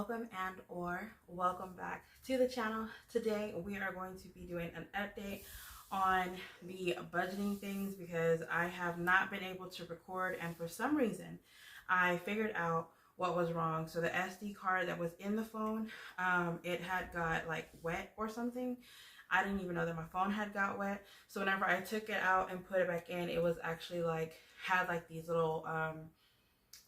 welcome or welcome back to the channel. Today we are going to be doing an update on the budgeting things because I have not been able to record, and for some reason I figured out what was wrong. So the SD card that was in the phone, it had got like wet or something. I didn't even know that my phone had got wet. So whenever I took it out and put it back in, it was actually like had like these little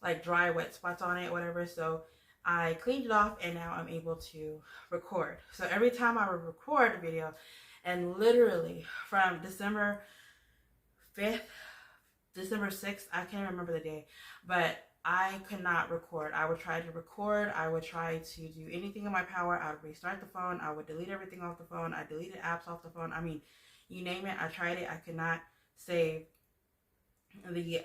like dry wet spots on it, whatever. So I cleaned it off and now I'm able to record. So every time I would record a video, and literally from December 5th, December 6th, I can't remember the day, but I could not record. I would try to record. I would try to do anything in my power. I would restart the phone. I would delete everything off the phone. I deleted apps off the phone. I mean, you name it. I tried it. I could not save the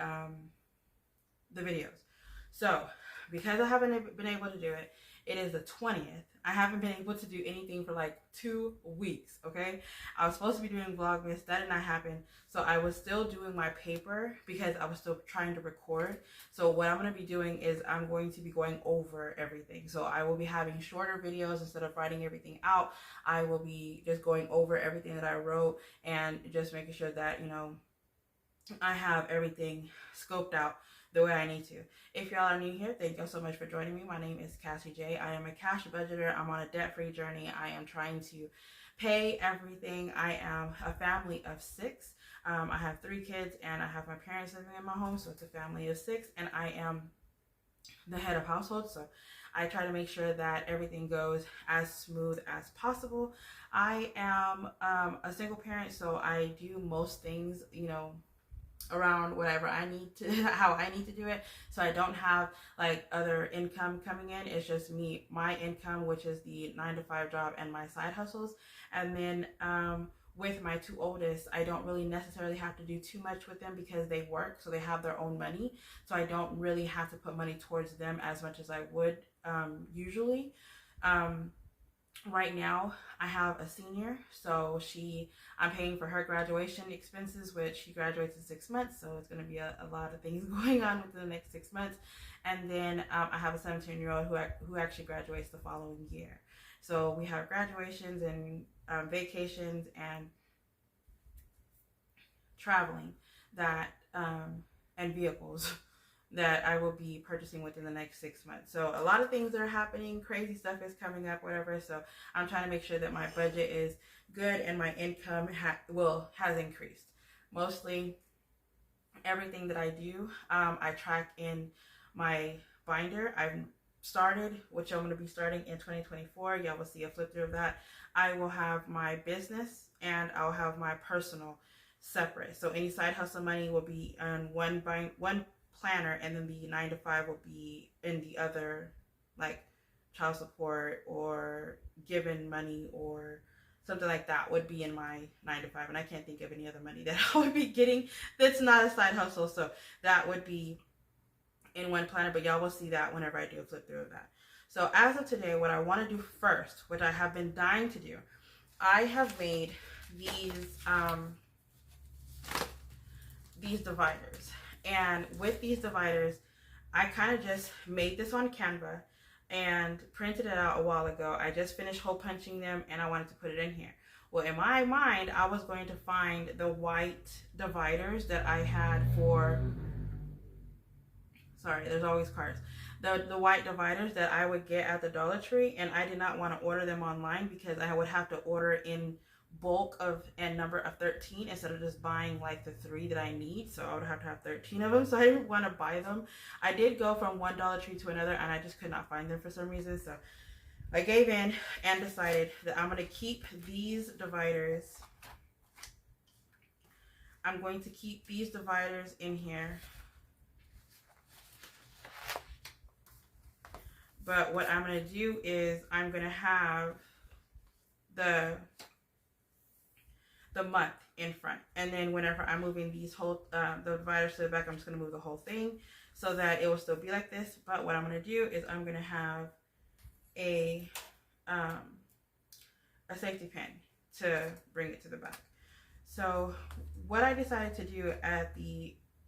videos. So because I haven't been able to do it, it is the 20th. I haven't been able to do anything for like 2 weeks, okay? I was supposed to be doing Vlogmas. That did not happen. So I was still doing my paper because I was still trying to record. So what I'm going to be doing is I'm going to be going over everything. So I will be having shorter videos instead of writing everything out. I will be just going over everything that I wrote and just making sure that, you know, I have everything scoped out the way I need to. If y'all are new here, thank y'all so much for joining me. My name is Cassie J. I am a cash budgeter. I'm on a debt-free journey. I am trying to pay everything. I am a family of 6. I have 3 kids and I have my parents living in my home, so it's a family of 6, and I am the head of household. So I try to make sure that everything goes as smooth as possible. I am a single parent, so I do most things, you know, around whatever I need to, how I need to do it. So I don't have like other income coming in. It's just me, my income, which is the 9-to-5 job, and my side hustles. And then with my 2 oldest, I don't really necessarily have to do too much with them because they work, so they have their own money. So I don't really have to put money towards them as much as I would usually. Right now I have a senior, so I'm paying for her graduation expenses, which she graduates in 6 months, so it's going to be a lot of things going on within the next 6 months. And then I have a 17-year-old who actually graduates the following year. So we have graduations and vacations and traveling that and vehicles that I will be purchasing within the next 6 months. So a lot of things are happening. Crazy stuff is coming up, whatever. So I'm trying to make sure that my budget is good and my income has increased. Mostly everything that I do, I track in my binder. I've started, which I'm going to be starting in 2024. Y'all will see a flip through of that. I will have my business and I'll have my personal separate. So any side hustle money will be on one planner, and then the 9-to-5 will be in the other, like child support or given money or something like that would be in my 9-to-5. And I can't think of any other money that I would be getting that's not a side hustle. So that would be in one planner, but y'all will see that whenever I do a flip through of that. So as of today, what I want to do first, which I have been dying to do, I have made these dividers. And with these dividers, I kind of just made this on Canva and printed it out a while ago. I just finished hole punching them and I wanted to put it in here. Well, in my mind, I was going to find the white dividers that I had for, sorry, there's always cars. The white dividers that I would get at the Dollar Tree, and I did not want to order them online because I would have to order in bulk of and number of 13 instead of just buying like the 3 that I need. So I would have to have 13 of them, so I didn't want to buy them. I did go from one Dollar Tree to another and I just could not find them for some reason. So I gave in and decided that I'm going to keep these dividers. I'm going to keep these dividers in here. But what I'm going to do is I'm going to have the month in front, and then whenever I'm moving these whole the dividers to the back, I'm just going to move the whole thing so that it will still be like this. But what I'm going to do is I'm going to have a safety pin to bring it to the back. So what I decided to do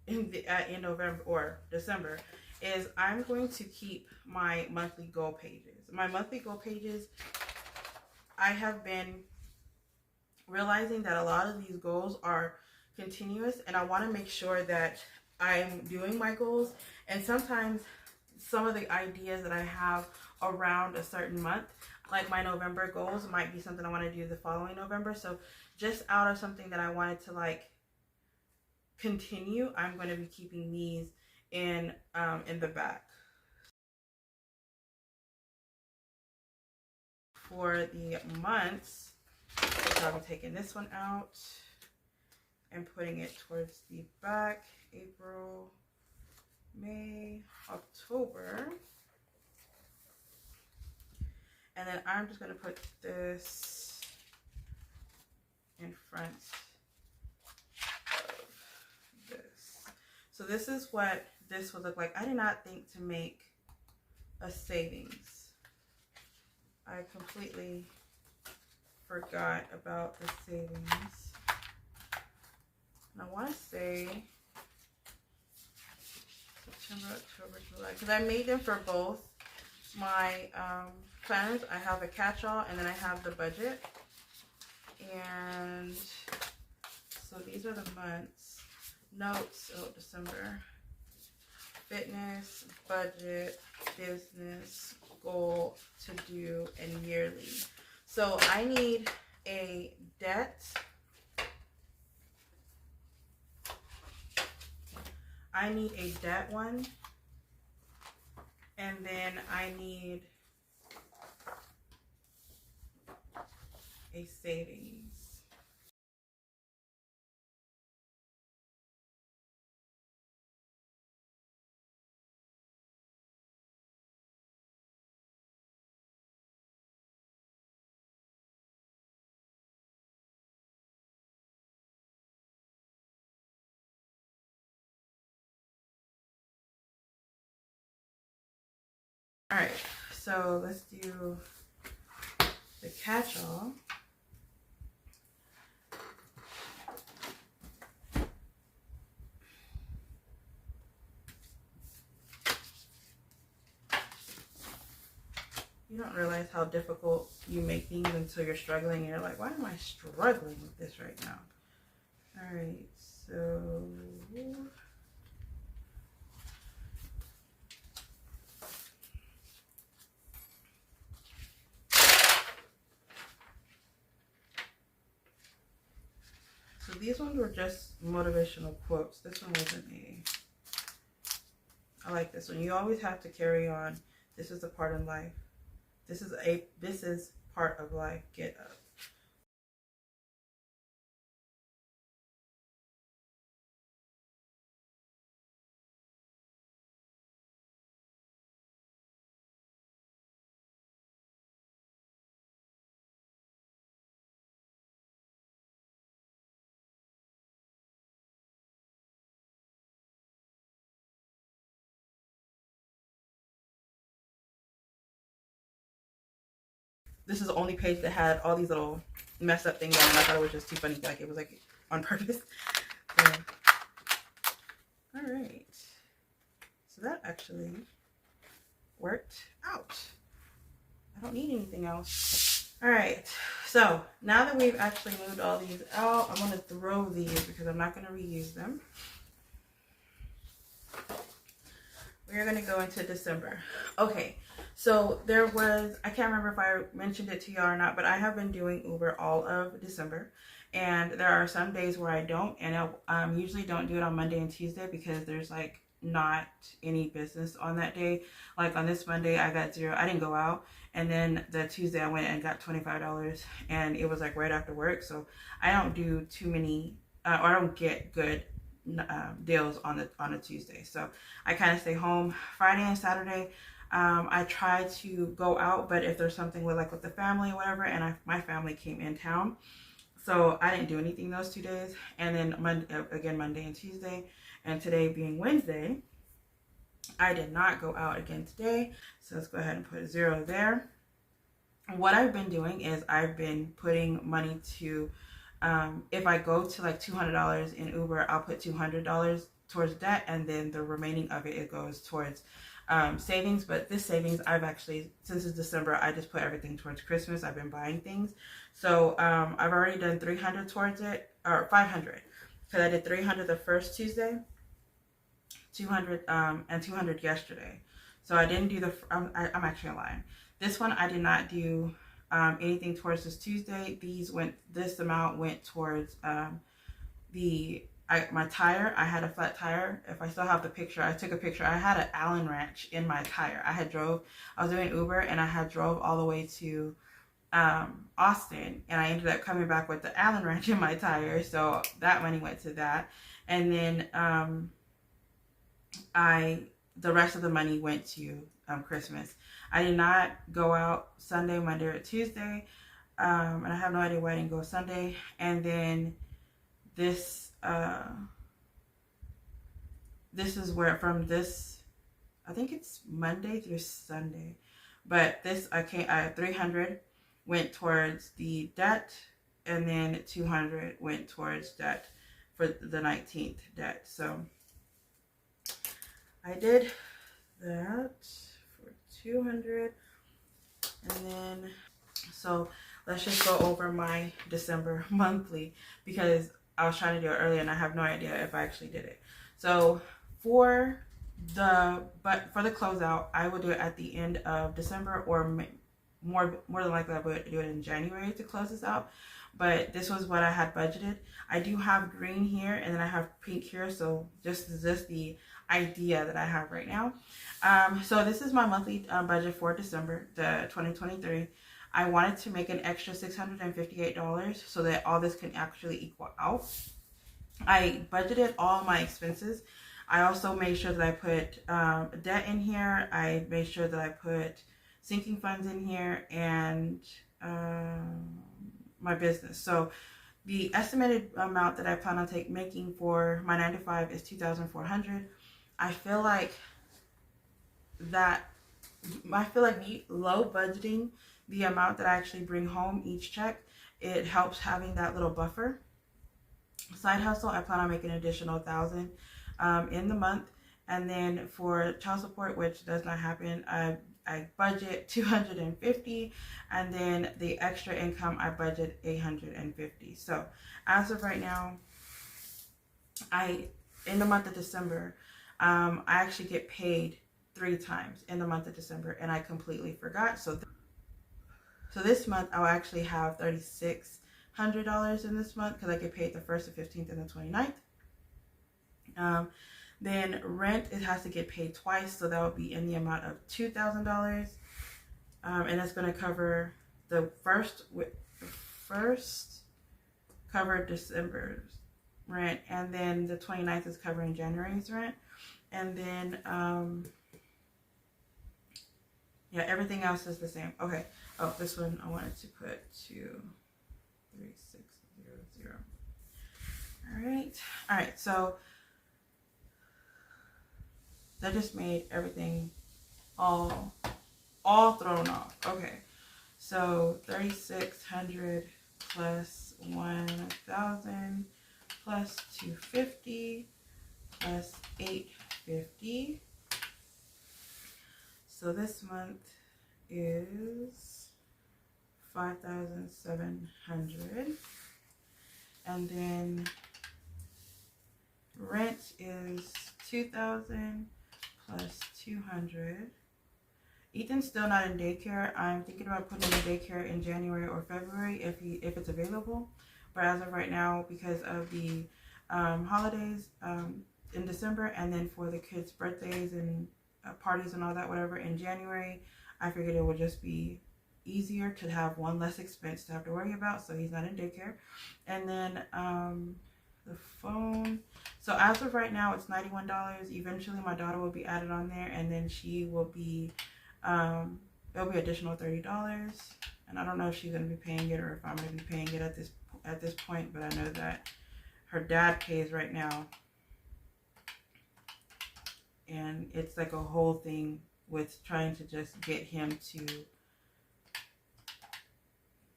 in November or December is I'm going to keep my monthly goal pages. My monthly goal pages, I have been realizing that a lot of these goals are continuous, and I want to make sure that I'm doing my goals. And sometimes some of the ideas that I have around a certain month, like my November goals, might be something I want to do the following November. So just out of something that I wanted to like continue, I'm going to be keeping these in the back. For the months, I'll be taking this one out and putting it towards the back. April, May, October. And then I'm just going to put this in front of this. So this is what this would look like. I did not think to make a savings. I completely forgot about the savings. And I want to say September, October, July, because I made them for both my planners. I have a catch-all and then I have the budget. And so these are the months. Notes, December. Fitness, budget, business, goal, to do, and yearly. So I need a debt. I need a debt one. And then I need a savings. All right, so let's do the catch-all. You don't realize how difficult you make things until you're struggling and you're like, why am I struggling with this right now? All right, so these ones were just motivational quotes. This one wasn't I like this one. You always have to carry on. This is a part of life. This is part of life. Get up. This is the only page that had all these little messed up things on it. I thought it was just too funny. Like it was like on purpose. So, all right. So that actually worked out. I don't need anything else. All right. So now that we've actually moved all these out, I'm going to throw these because I'm not going to reuse them. We're going to go into December. Okay. So there was, I can't remember if I mentioned it to y'all or not, but I have been doing Uber all of December. And there are some days where I don't, and I usually don't do it on Monday and Tuesday because there's like not any business on that day. Like on this Monday, I got zero. I didn't go out. And then the Tuesday I went and got $25 and it was like right after work. So I don't do too many, or I don't get good deals on a Tuesday. So I kind of stay home Friday and Saturday. I try to go out, but if there's something with the family or whatever, and my family came in town, so I didn't do anything those 2 days. And then Monday and Tuesday, and today being Wednesday, I did not go out again today. So let's go ahead and put a 0 there. What I've been doing is I've been putting money to If I go to like $200 in Uber, I'll put $200 towards debt, and then the remaining of it goes towards savings. But this savings, I've actually, since it's December, I just put everything towards Christmas. I've been buying things. So I've already done 300 towards it, or 500, because I did 300 the first Tuesday, 200 and 200 yesterday. So I didn't do I'm actually lying. This one I did not do anything towards this Tuesday. This amount went towards my tire. I had a flat tire. If I still have the picture, I took a picture. I had an Allen wrench in my tire. I was doing Uber, and I had drove all the way to Austin, and I ended up coming back with the Allen wrench in my tire. So that money went to that. And then the rest of the money went to Christmas. I did not go out Sunday, Monday, or Tuesday, and I have no idea why I didn't go Sunday. And then this is where I think it's Monday through Sunday, but this 300 went towards the debt, and then 200 went towards debt for the 19th debt. So I did that for 200, and then so let's just go over my December monthly, because I was trying to do it earlier and I have no idea if I actually did it. So for the closeout, I will do it at the end of December, or more than likely I would do it in January to close this out. But this was what I had budgeted. I do have green here, and then I have pink here. So just the idea that I have right now. So this is my monthly budget for December, the 2023. I wanted to make an extra $658 so that all this can actually equal out. I budgeted all my expenses. I also made sure that I put debt in here. I made sure that I put sinking funds in here, and my business. So the estimated amount that I plan on making for my 9 to 5 is $2,400. I feel like me low budgeting the amount that I actually bring home each check, it helps having that little buffer. Side hustle, I plan on making an additional $1,000 in the month. And then for child support, which does not happen, I budget $250, and then the extra income I budget $850. So as of right now, in the month of December, I actually get paid 3 times in the month of December, and I completely forgot. So this month I'll actually have $3,600 in this month, because I get paid the 1st, the 15th, and the 29th. Then rent, it has to get paid twice, so that will be in the amount of $2,000, and it's going to cover the first cover December's rent, and then the 29th is covering January's rent, and then yeah, everything else is the same. Okay. Oh, this one I wanted to put to 3600. All right. So that just made everything all thrown off. Okay. So 3,600 plus 1,000 plus 250 plus 850. So this month is 5,700, and then rent is 2,000 plus 200. Ethan's still not in daycare. I'm thinking about putting him in daycare in January or February if it's available. But as of right now, because of the holidays in December, and then for the kids' birthdays and parties and all that, whatever, in January, I figured it would just be easier to have one less expense to have to worry about. So he's not in daycare. And then the phone. So as of right now, it's $91. Eventually, my daughter will be added on there, and then she will be it'll be additional $30. And I don't know if she's gonna be paying it or if I'm gonna be paying it at this point, but I know that her dad pays right now, and it's like a whole thing with trying to just get him to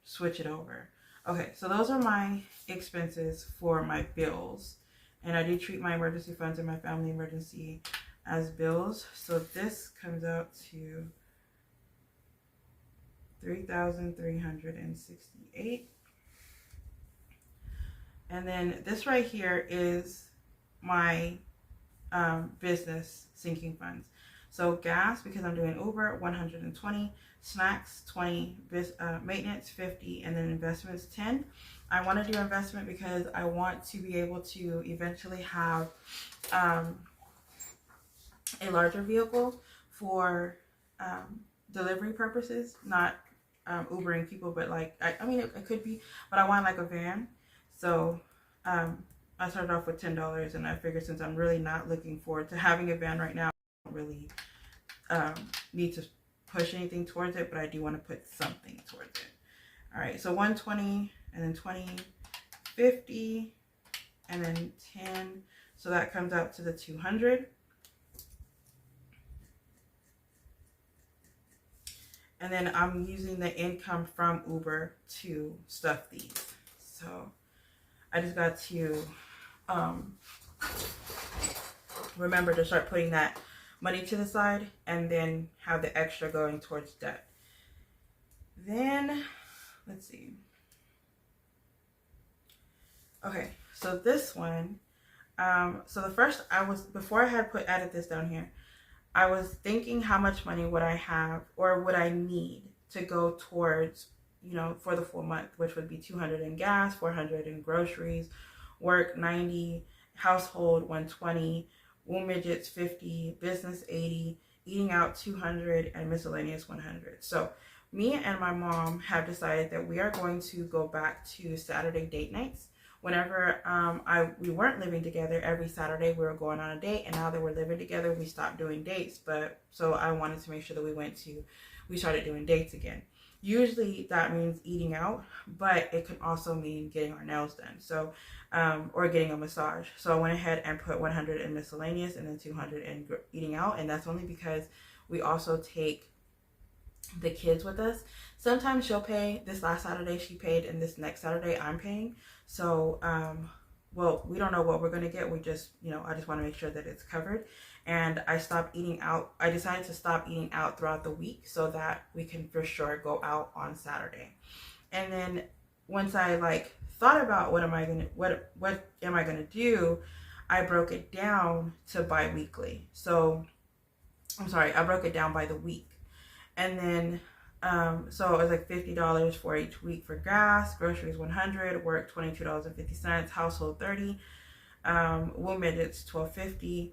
switch it over. Okay, so those are my expenses for my bills. And I do treat my emergency funds and my family emergency as bills. So this comes out to $3,368. And then this right here is my business sinking funds. So gas, because I'm doing Uber, 120, snacks 20, maintenance 50, and then investments 10. I want to do investment because I want to be able to eventually have a larger vehicle for delivery purposes, not Ubering people, but like I mean it could be, but I want like a van. So I started off with $10, and I figured since I'm really not looking forward to having a van right now, I don't really need to push anything towards it, but I do want to put something towards it. All right, so 120, and then 20, 50, and then 10. So that comes out to the 200. And then I'm using the income from Uber to stuff these. So I just got to remember to start putting that money to the side and then have the extra going towards debt. Then, let's see. Okay, so this one, so the first, before I had added this down here, I was thinking how much money would I have or would I need to go towards, you know, for the full month, which would be 200 in gas, 400 in groceries, work 90, household 120, womb midgets 50, business 80, eating out 200, and miscellaneous 100. So me and my mom have decided that we are going to go back to Saturday date nights. Whenever we weren't living together, every Saturday we were going on a date, and now that we're living together, we stopped doing dates. But so I wanted to make sure that we started doing dates again. Usually that means eating out, but it can also mean getting our nails done. So, or getting a massage. So I went ahead and put 100 in miscellaneous and then 200 in eating out. And that's only because we also take the kids with us. Sometimes she'll pay. This last Saturday she paid, and this next Saturday I'm paying. So, well, we don't know what we're going to get. We just, you know, I just want to make sure that it's covered. And I stopped eating out. I decided to stop eating out throughout the week so that we can for sure go out on Saturday. And then once I like thought about what am I going to do, I broke it down to bi-weekly. So I'm sorry, I broke it down by the week. And then so it was like $50 for each week for gas, groceries 100, work $22.50, household 30, womb midgets $12.50,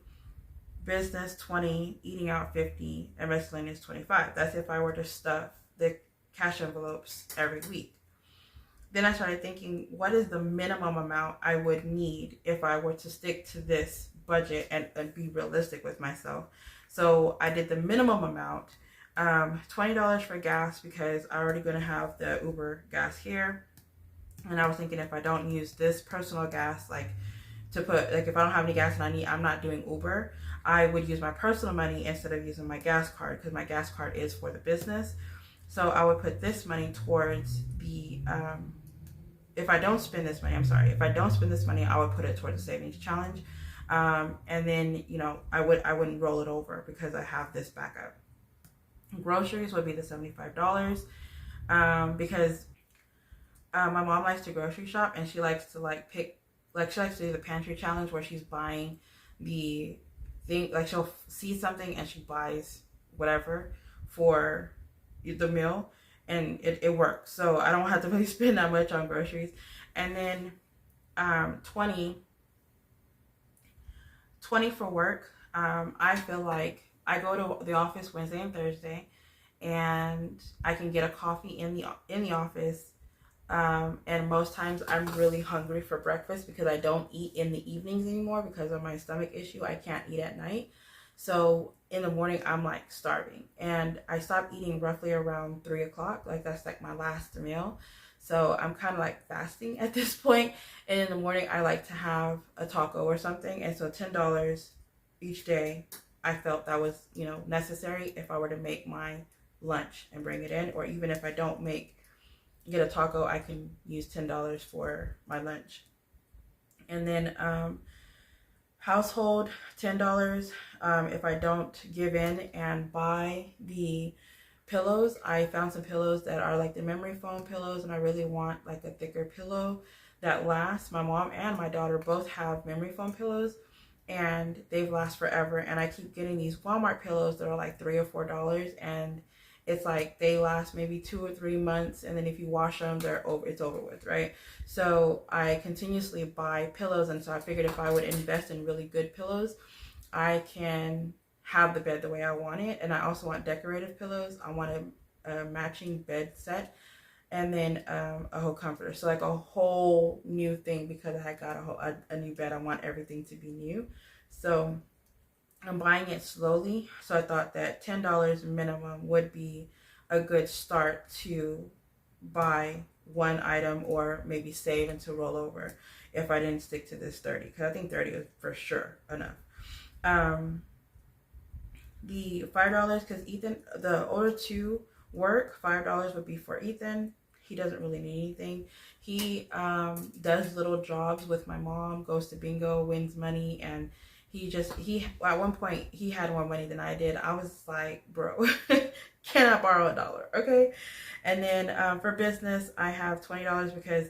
business 20, eating out 50, and miscellaneous 25. That's if I were to stuff the cash envelopes every week. Then I started thinking, what is the minimum amount I would need if I were to stick to this budget and be realistic with myself? So I did the minimum amount. $20 for gas because I'm already going to have the Uber gas here. And I was thinking if I don't use this personal gas, like to put, like if I don't have any gas and I'm not doing Uber, I would use my personal money instead of using my gas card because my gas card is for the business. So I would put this money towards the, if I don't spend this money, I would put it towards the savings challenge. And then, you know, I wouldn't roll it over because I have this backup. Groceries would be the $75 because my mom likes to grocery shop and she likes to she likes to do the pantry challenge where she's buying the thing, like she'll see something and she buys whatever for the meal, and it works. So I don't have to really spend that much on groceries. And then 20 for work. I feel like I go to the office Wednesday and Thursday, and I can get a coffee in the office. And most times I'm really hungry for breakfast because I don't eat in the evenings anymore because of my stomach issue. I can't eat at night. So in the morning I'm like starving, and I stop eating roughly around 3 o'clock. Like that's like my last meal. So I'm kind of like fasting at this point. And in the morning I like to have a taco or something. And so $10 each day, I felt that was, you know, necessary if I were to make my lunch and bring it in, or even if I don't make get a taco, I can use $10 for my lunch. And then household, $10. If I don't give in and buy the pillows, I found some pillows that are like the memory foam pillows, and I really want like a thicker pillow that lasts. My mom and my daughter both have memory foam pillows, and they've last forever. And I keep getting these Walmart pillows that are like $3 or $4, and it's like they last maybe 2 or 3 months, and then if you wash them, it's over with, right? So I continuously buy pillows, and so I figured if I would invest in really good pillows, I can have the bed the way I want it. And I also want decorative pillows. I want a matching bed set, and then a whole comforter. So like a whole new thing, because I got a new bed. I want everything to be new. So I'm buying it slowly. So I thought that $10 minimum would be a good start to buy one item, or maybe save until rollover if I didn't stick to this 30, because I think 30 is for sure enough. The $5, because Ethan, the older two work, $5 would be for Ethan. He doesn't really need anything. He does little jobs with my mom, goes to bingo, wins money, and he at one point he had more money than I did. I was like, bro, can I borrow $1? Okay. And then for business, I have $20, because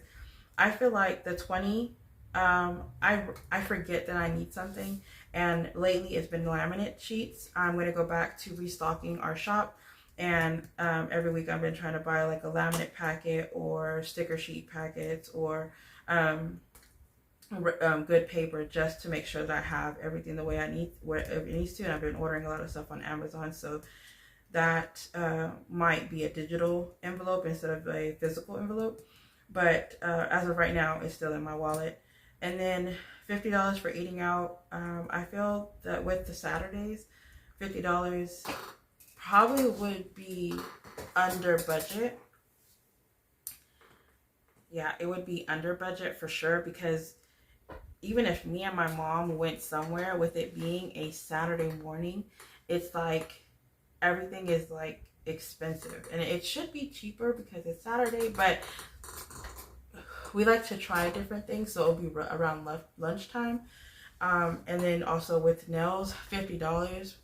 I feel like the 20, I forget that I need something, and lately it's been laminate sheets. I'm going to go back to restocking our shop, and every week I've been trying to buy like a laminate packet or sticker sheet packets, or good paper, just to make sure that I have everything the way I need, where it needs to. And I've been ordering a lot of stuff on Amazon, so that might be a digital envelope instead of a physical envelope. But as of right now, it's still in my wallet. And then $50 for eating out. I feel that with the Saturdays, $50 probably would be under budget. Yeah, it would be under budget for sure, because even if me and my mom went somewhere, with it being a Saturday morning, it's like everything is like expensive, and it should be cheaper because it's Saturday, but we like to try different things, so it'll be around lunchtime. And then also with nails, $50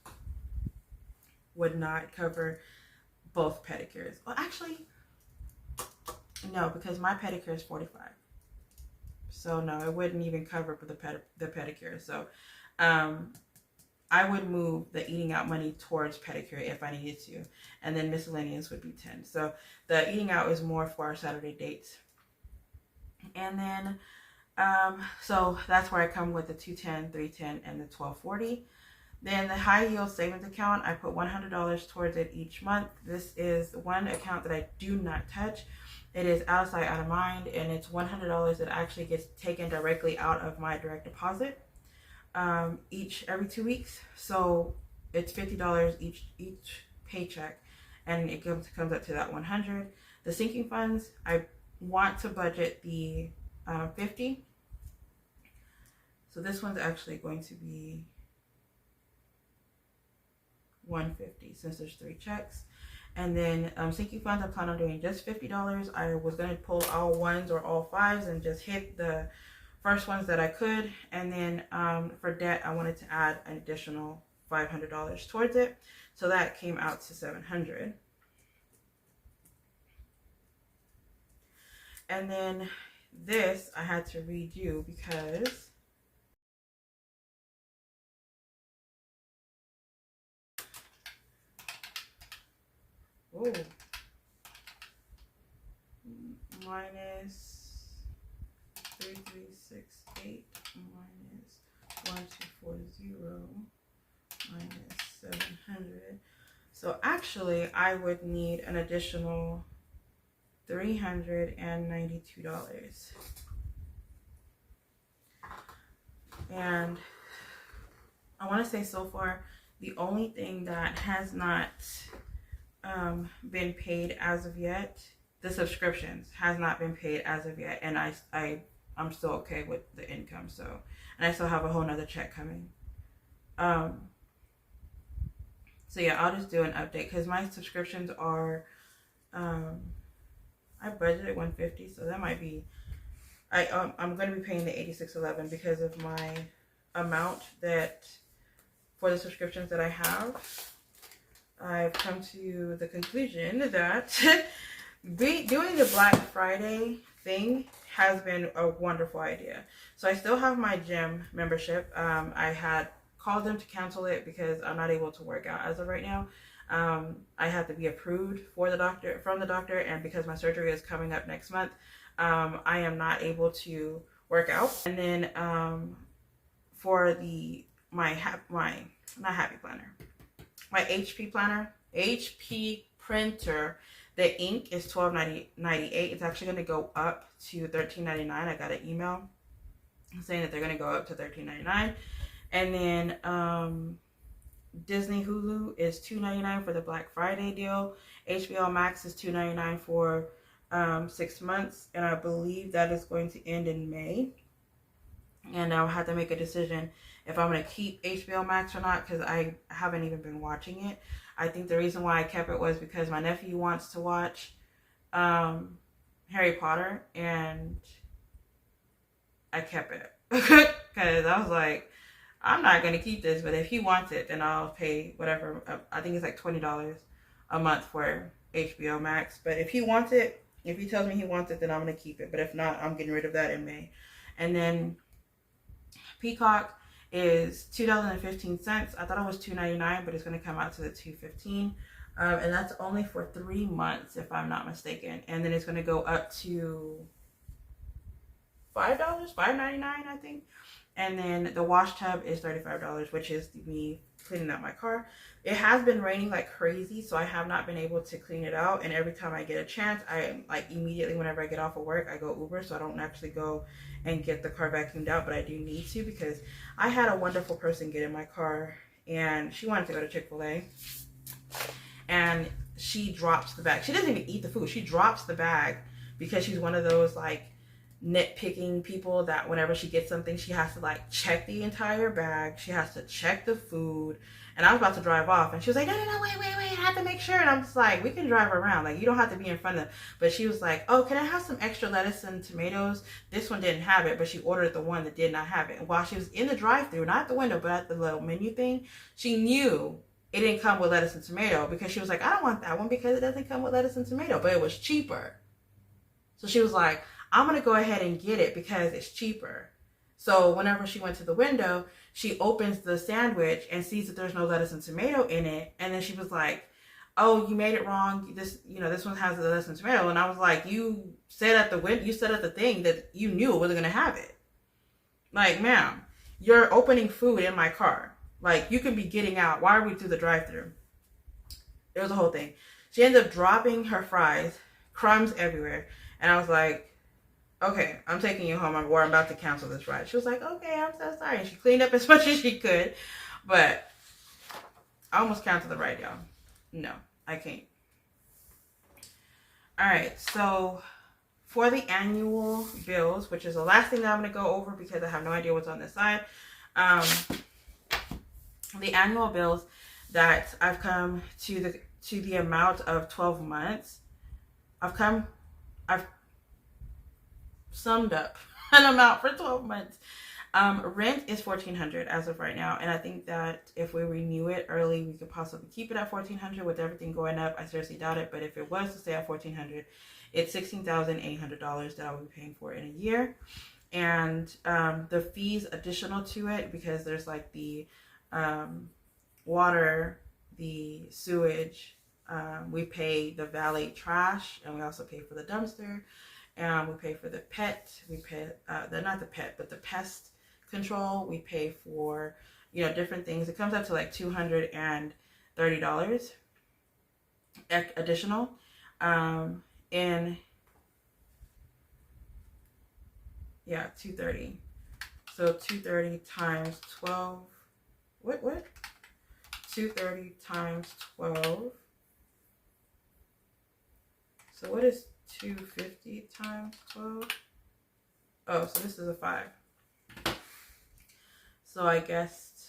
would not cover both pedicures. Well, actually, no, because my pedicure is $45. So no, it wouldn't even cover the pedicure. So I would move the eating out money towards pedicure if I needed to. And then miscellaneous would be $10. So the eating out is more for our Saturday dates. And then, so that's where I come with the 210, 310, and the 1240. Then the high yield savings account, I put $100 towards it each month. This is one account that I do not touch. It is out of sight, out of mind, and it's $100 that actually gets taken directly out of my direct deposit every 2 weeks. So it's $50 each paycheck, and it comes up to that 100. The sinking funds, I want to budget the 50. So this one's actually going to be 150 since there's 3 checks. And then sinking funds, I plan on doing just $50. I was going to pull all 1s or all 5s and just hit the first ones that I could. And then for debt, I wanted to add an additional $500 towards it. So that came out to $700. And then this I had to redo because minus 3368 minus 1240 minus 700. So actually I would need an additional $392. And I want to say so far, the only thing that has not been paid as of yet, the subscriptions has not been paid as of yet. And I'm still okay with the income. So, and I still have a whole nother check coming. So yeah, I'll just do an update because my subscriptions are, I budgeted 150, so that might be. I'm going to be paying the 86.11 because of my amount that for the subscriptions that I have. I've come to the conclusion that doing the Black Friday thing has been a wonderful idea. So I still have my gym membership. I had called them to cancel it because I'm not able to work out as of right now. I have to be approved from the doctor, and because my surgery is coming up next month, I am not able to work out. And then for my not happy planner, my HP planner, HP printer, the ink is $12.98. It's actually going to go up to $13.99. I got an email saying that they're going to go up to $13.99. And then Disney Hulu is $2.99 for the Black Friday deal. HBO Max is $2.99 for 6 months, and I believe that is going to end in May. And I'll have to make a decision if I'm going to keep HBO Max or not, because I haven't even been watching it. I think the reason why I kept it was because my nephew wants to watch Harry Potter, and I kept it because I was like, I'm not going to keep this, but if he wants it, then I'll pay whatever. I think it's like $20 a month for HBO Max. But if he wants it, if he tells me he wants it, then I'm going to keep it. But if not, I'm getting rid of that in May. And then Peacock is $2.15. I thought it was $2.99, but it's going to come out to the $2.15. And that's only for 3 months, if I'm not mistaken. And then it's going to go up to $5, $5.99, I think. And then the wash tub is $35, which is me cleaning out my car. It has been raining like crazy, so I have not been able to clean it out. And every time I get a chance, I like immediately whenever I get off of work, I go Uber, so I don't actually go and get the car vacuumed out, but I do need to because I had a wonderful person get in my car, and she wanted to go to Chick-fil-A, and she drops the bag. She doesn't even eat the food. She drops the bag because she's one of those like nitpicking people that whenever she gets something, she has to like check the entire bag. She has to check the food. And I was about to drive off, and she was like, no, wait, I have to make sure. And I'm just like, we can drive around. Like, you don't have to be in front of them. But she was like, oh, can I have some extra lettuce and tomatoes? This one didn't have it, but she ordered the one that did not have it. And while she was in the drive-thru, not at the window, but at the little menu thing, she knew it didn't come with lettuce and tomato because she was like, I don't want that one because it doesn't come with lettuce and tomato, but it was cheaper. So she was like, I'm going to go ahead and get it because it's cheaper. So whenever she went to the window, she opens the sandwich and sees that there's no lettuce and tomato in it. And then she was like, oh, you made it wrong. This one has the lettuce and tomato. And I was like, you said at the thing that you knew it wasn't going to have it. Like, ma'am, you're opening food in my car. Like, you can be getting out. Why are we through the drive-thru? It was a whole thing. She ended up dropping her fries, crumbs everywhere. And I was like, okay, I'm taking you home, or I'm about to cancel this ride. She was like, okay, I'm so sorry. And she cleaned up as much as she could, but I almost canceled the ride, y'all. No, I can't. All right, so for the annual bills, which is the last thing that I'm going to go over because I have no idea what's on this side. The annual bills that I've come to the amount of 12 months, I've summed up an amount for 12 months. Rent is $1,400 as of right now, and I think that if we renew it early, we could possibly keep it at $1,400 with everything going up. I seriously doubt it, but if it was to stay at $1,400, it's $16,800 that I'll be paying for in a year. And the fees additional to it, because there's like the water, the sewage, we pay the valet trash, and we also pay for the dumpster. We pay for the pet. We pay not the pet, but the pest control. We pay for different things. It comes up to like $230 additional. $230. So 230 times 12. What? 230 times 12. So what is 250 times 12? Oh, so this is a 5. So I guessed,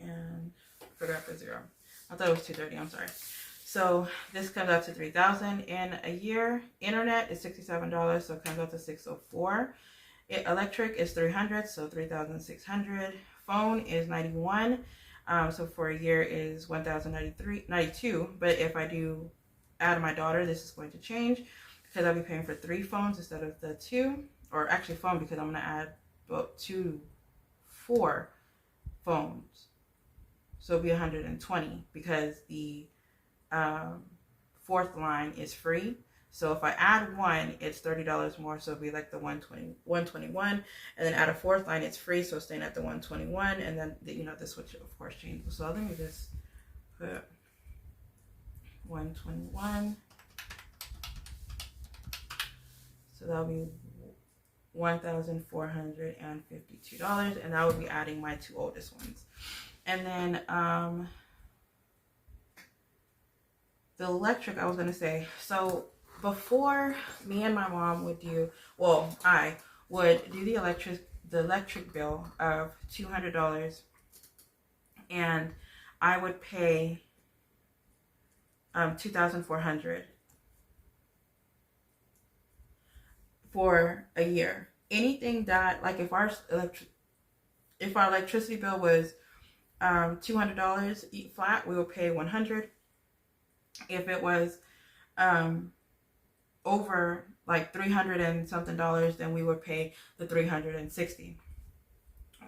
and forgot the 0. I thought it was 230. I'm sorry. So this comes out to $3,000 in a year. Internet is $67, so it comes out to $604. Electric is $300, so $3,600. Phone is $91, so for a year is $1,092. But if I do add my daughter, this is going to change because I'll be paying for 3 phones instead of the 2, or actually phone, because I'm going to add 4 phones. So it'll be 120 because the 4th line is free. So if I add 1, it's $30 more, so it'll be like the 121, and then add a 4th line, it's free, so staying at the 121, and then this would of course change. So let me just put 121. So that'll be $1,452, and that would be adding my 2 oldest ones. And then the electric, I was gonna say, so before, me and my mom would do, well, I would do the electric bill of $200, and I would pay $2,400 for a year. Anything that, like, if our electricity bill was $200 flat, we would pay $100. If it was over like $300 and something, then we would pay the $360.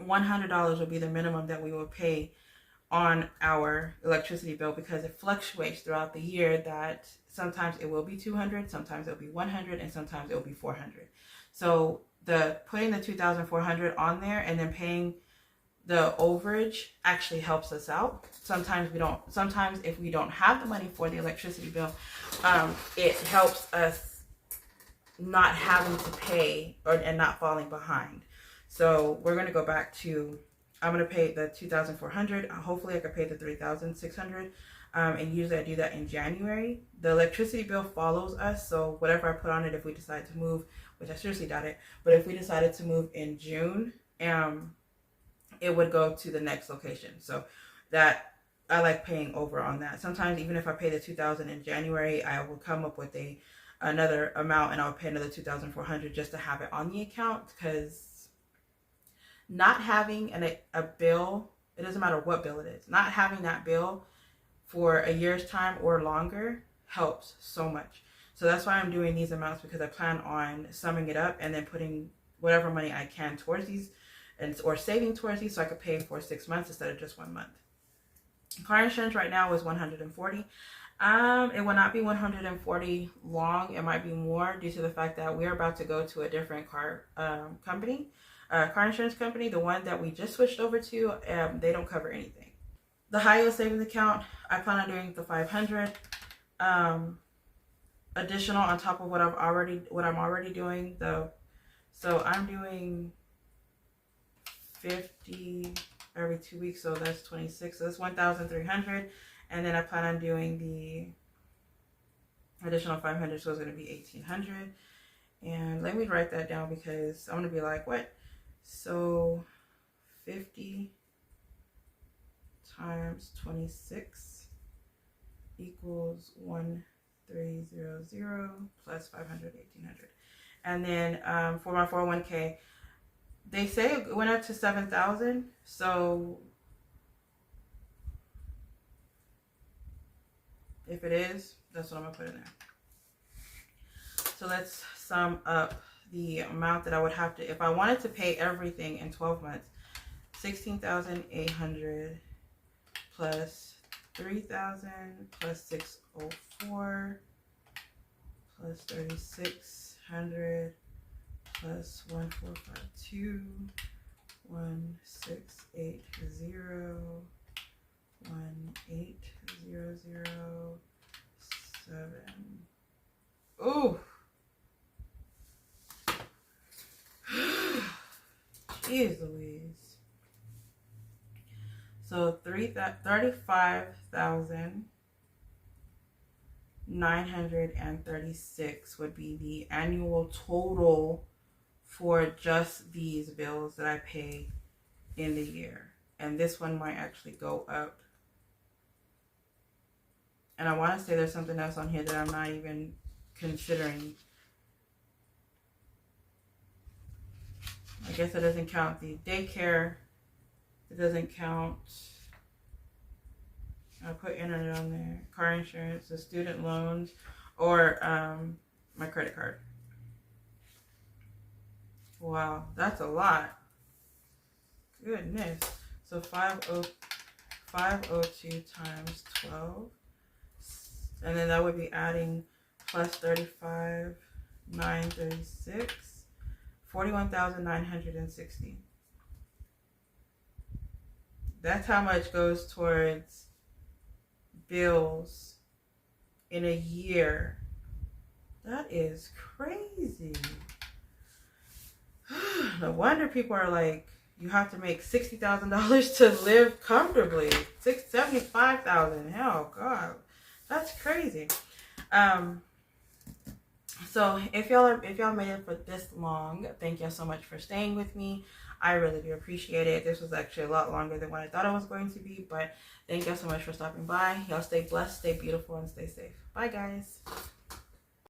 $100 would be the minimum that we would pay on our electricity bill, because it fluctuates throughout the year. That sometimes it will be $200, sometimes it'll be $100, and sometimes it'll be $400. So putting the $2,400 on there and then paying the overage actually helps us out. Sometimes if we don't have the money for the electricity bill, it helps us not having to pay and not falling behind. So we're going to go back to, I'm going to pay the $2,400. Hopefully I can pay the $3,600. And usually I do that in January. The electricity bill follows us, so whatever I put on it, if we decide to move, which I seriously doubt it, but if we decided to move in June, it would go to the next location. So that, I like paying over on that. Sometimes even if I pay the $2,000 in January, I will come up with another amount, and I'll pay another $2,400 just to have it on the account, because not having a bill, it doesn't matter what bill it is, not having that bill for a year's time or longer helps so much. So that's why I'm doing these amounts, because I plan on summing it up and then putting whatever money I can towards these, or saving towards these, so I could pay for 6 months instead of just 1 month. Car insurance right now is $140. It will not be $140 long. It might be more, due to the fact that we're about to go to a different car insurance company. The one that we just switched over to, they don't cover anything. The high yield savings account, I plan on doing the $500 additional on top of what I'm already doing. So I'm doing 50 every 2 weeks, so that's 26. So that's 1,300, and then I plan on doing the additional 500, so it's going to be 1,800. And let me write that down, because I'm going to be like, what? So 50 times 26 equals 1,300 plus 500, 1,800. And then for my 401k, they say it went up to 7,000. So if it is, that's what I'm gonna put in there. So let's sum up the amount that I would have to, if I wanted to pay everything in 12 months. 16,800 plus 3,000 plus 604 plus 3,600 plus 1,452, 1,680, 1,800, 7. Ooh. Jeez Louise. So 35,936 would be the annual total for just these bills that I pay in the year. And this one might actually go up And I want to say there's something else on here that I'm not even considering. I guess it doesn't count the daycare. It doesn't count. I'll put internet on there. Car insurance, the student loans, or my credit card. Wow, that's a lot. Goodness. So 502 times 12. And then that would be adding plus 35, 936, 41,960. That's how much goes towards bills in a year. That is crazy. No wonder people are like, you have to make $60,000 to live comfortably. $75,000. Hell, God, that's crazy. So if y'all made it for this long, thank y'all so much for staying with me. I really do appreciate it. This was actually a lot longer than what I thought it was going to be, but thank y'all so much for stopping by. Y'all stay blessed, stay beautiful, and stay safe. Bye, guys.